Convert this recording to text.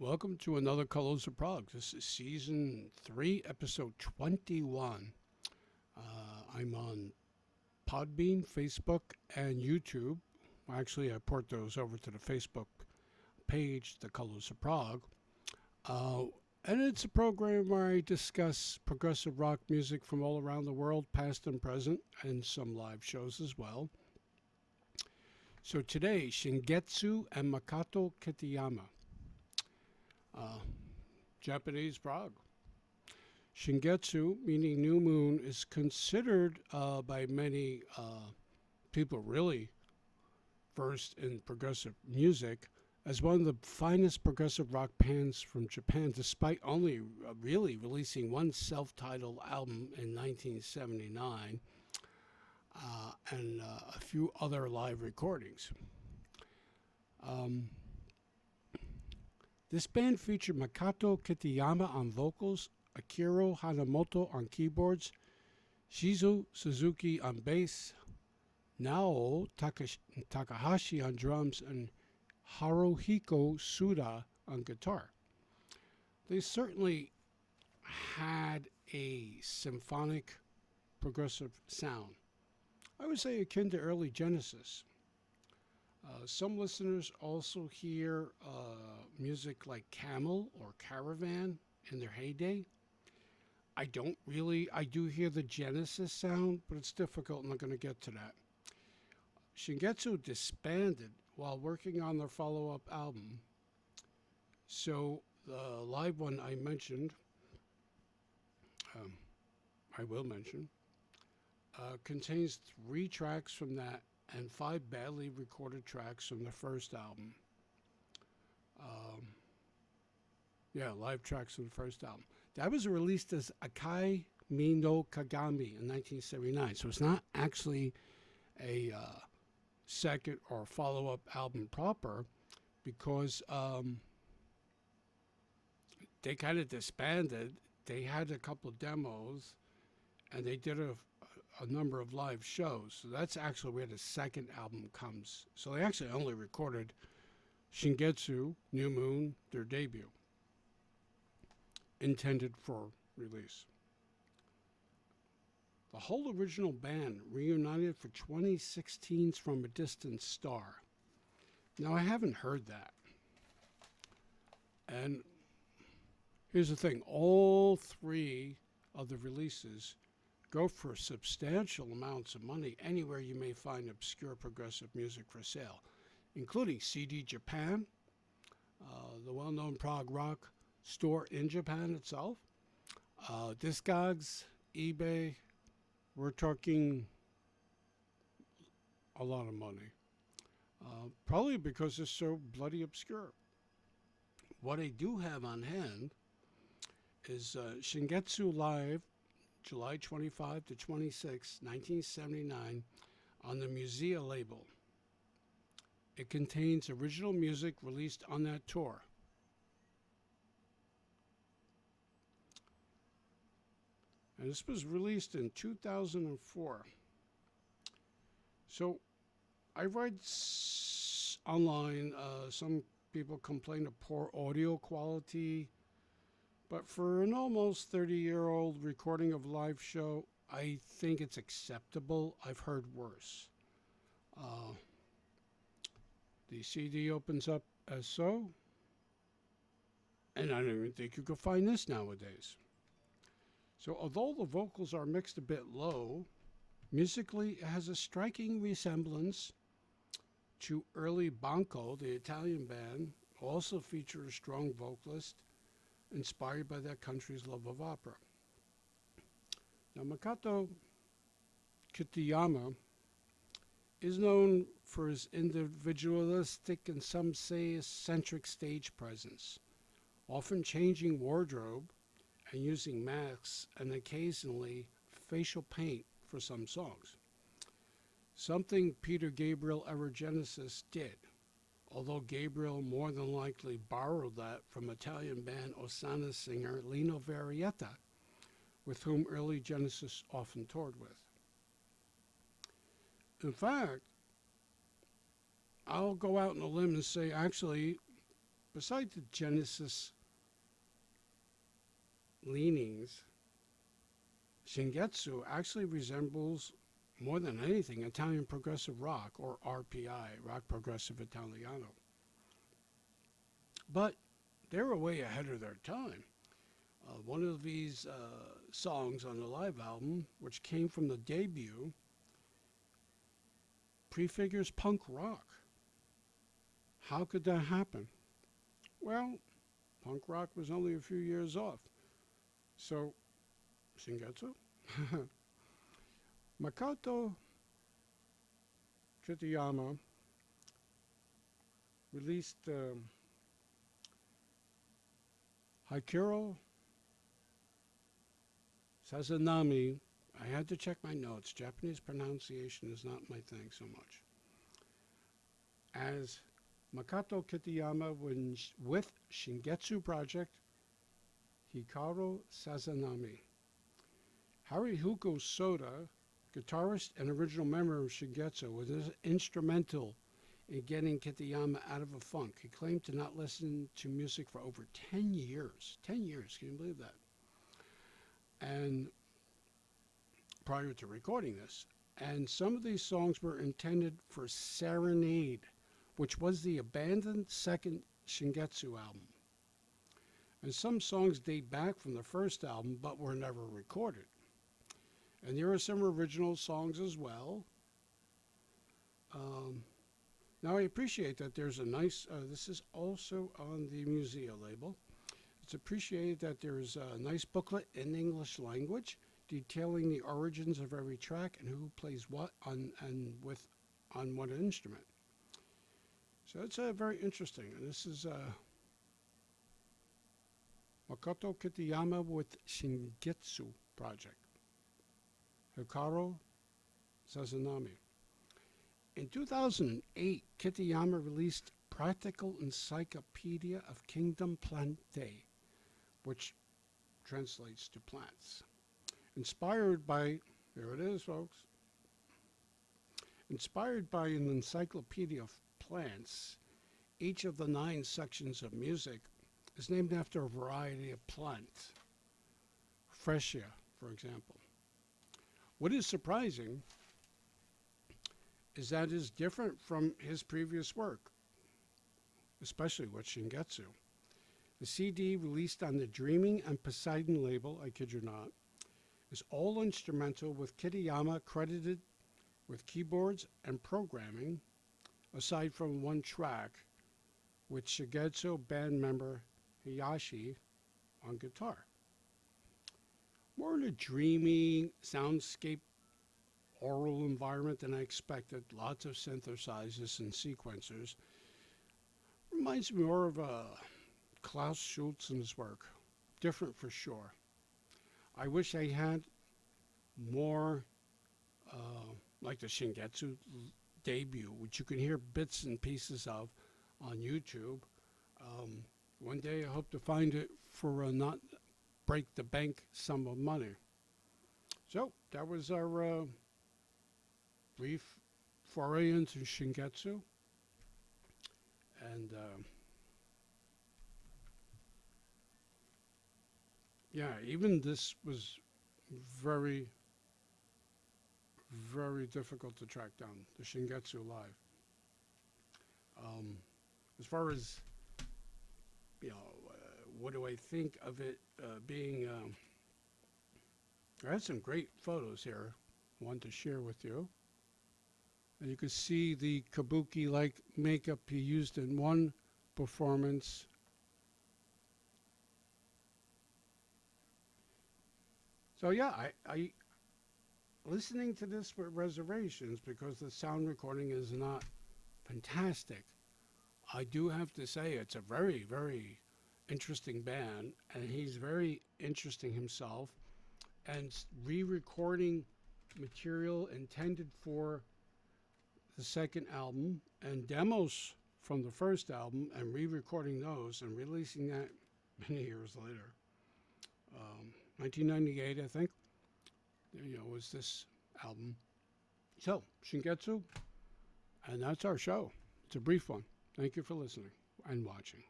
Welcome to another Colors of Prog. This is season 3, episode 21. I'm on Podbean, Facebook, and YouTube. Actually, I port those over to the Facebook page, The Colors of Prog. And it's a program where I discuss progressive rock music from all around the world, past and present, and some live shows as well. So today, Shingetsu and Makoto Kitayama. Japanese prog. Shingetsu, meaning new moon, is considered by many people really versed in progressive music as one of the finest progressive rock bands from Japan, despite only really releasing one self-titled album in 1979 and a few other live recordings. This band featured Makoto Kitayama on vocals, Akira Hanamoto on keyboards, Shizu Suzuki on bass, Nao Takahashi on drums, and Haruhiko Suda on guitar. They certainly had a symphonic progressive sound. I would say akin to early Genesis. Some listeners also hear music like Camel or Caravan in their heyday. I do hear the Genesis sound, but it's difficult. I'm not going to get to that. Shingetsu disbanded while working on their follow-up album. So the live one I mentioned, I will mention, contains 3 tracks from that and 5 badly recorded tracks from the first album. Live tracks from the first album. That was released as Akai Mi no Kagami in 1979, so it's not actually a second or follow-up album proper because they kind of disbanded. They had a couple demos, and they did a number of live shows. So that's actually where the second album comes. So they actually only recorded Shingetsu, New Moon, their debut, intended for release. The whole original band reunited for 2016's From a Distant Star. Now, I haven't heard that. And here's the thing. All 3 of the releases go for substantial amounts of money anywhere you may find obscure progressive music for sale, including CD Japan, the well-known prog rock store in Japan itself, Discogs, eBay. We're talking a lot of money, probably because it's so bloody obscure. What I do have on hand is Shingetsu Live, July 25 to 26, 1979, on the Musea label. It contains original music released on that tour. And this was released in 2004. So I read online, some people complain of poor audio quality. But for an almost 30-year-old recording of a live show, I think it's acceptable. I've heard worse. The CD opens up as so, and I don't even think you could find this nowadays. So although the vocals are mixed a bit low, musically it has a striking resemblance to early Banco, the Italian band, also featured a strong vocalist, inspired by that country's love of opera. Now, Makoto Kitayama is known for his individualistic and some say eccentric stage presence, often changing wardrobe and using masks and occasionally facial paint for some songs. Something Peter Gabriel era Genesis did, although Gabriel more than likely borrowed that from Italian band Osana singer Lino Varietta, with whom early Genesis often toured with. In fact, I'll go out on a limb and say actually besides the Genesis leanings, Shingestsu actually resembles more than anything Italian progressive rock, or RPI, rock progressive Italiano. But they were way ahead of their time. One of these songs on the live album, which came from the debut, prefigures punk rock. How could that happen? Well, punk rock was only a few years off. So, Shingetsu? Makoto Kitayama released Hikiro Sazanami. I had to check my notes. Japanese pronunciation is not my thing so much. As Makoto Kitayama with Shingetsu Project Hikaro Sazanami. Haruhiko Soda, guitarist and original member of Shingetsu, was instrumental in getting Kitayama out of a funk. He claimed to not listen to music for over 10 years. 10 years, can you believe that? And prior to recording this. And some of these songs were intended for Serenade, which was the abandoned second Shingetsu album. And some songs date back from the first album, but were never recorded. And there are some original songs as well. Now I appreciate that there's a nice, this is also on the Musea label. It's appreciated that there's a nice booklet in English language detailing the origins of every track and who plays what on what instrument. So it's very interesting. And this is Makoto Kitayama with Shingetsu Project. Hikaro Sazanami. In 2008, Kitayama released Practical Encyclopedia of Kingdom Plantae, which translates to plants. Inspired by, there it is, folks. Inspired by an encyclopedia of plants, each of the 9 sections of music is named after a variety of plants. Freesia, for example. What is surprising is that it is different from his previous work, especially with Shingetsu. The CD released on the Dreaming and Poseidon label, I kid you not, is all instrumental with Kitayama credited with keyboards and programming, aside from one track with Shingestsu band member Hayashi on guitar. More in a dreamy soundscape aural environment than I expected. Lots of synthesizers and sequencers. Reminds me more of Klaus Schulzen's work. Different for sure. I wish I had more like the Shingetsu debut, which you can hear bits and pieces of on YouTube. One day I hope to find it for a not break the bank sum of money. So that was our brief foray into Shingetsu. And yeah, even this was very, very difficult to track down, the Shingetsu live. As far as, what do I think of it being, I had some great photos here, one to share with you. And you can see the kabuki-like makeup he used in one performance. So yeah, I listening to this with reservations because the sound recording is not fantastic. I do have to say it's a very, very interesting band, and he's very interesting himself, and re-recording material intended for the second album and demos from the first album and re-recording those and releasing that many years later. 1998, I think, was this album. So, Shingetsu, and that's our show. It's a brief one. Thank you for listening and watching.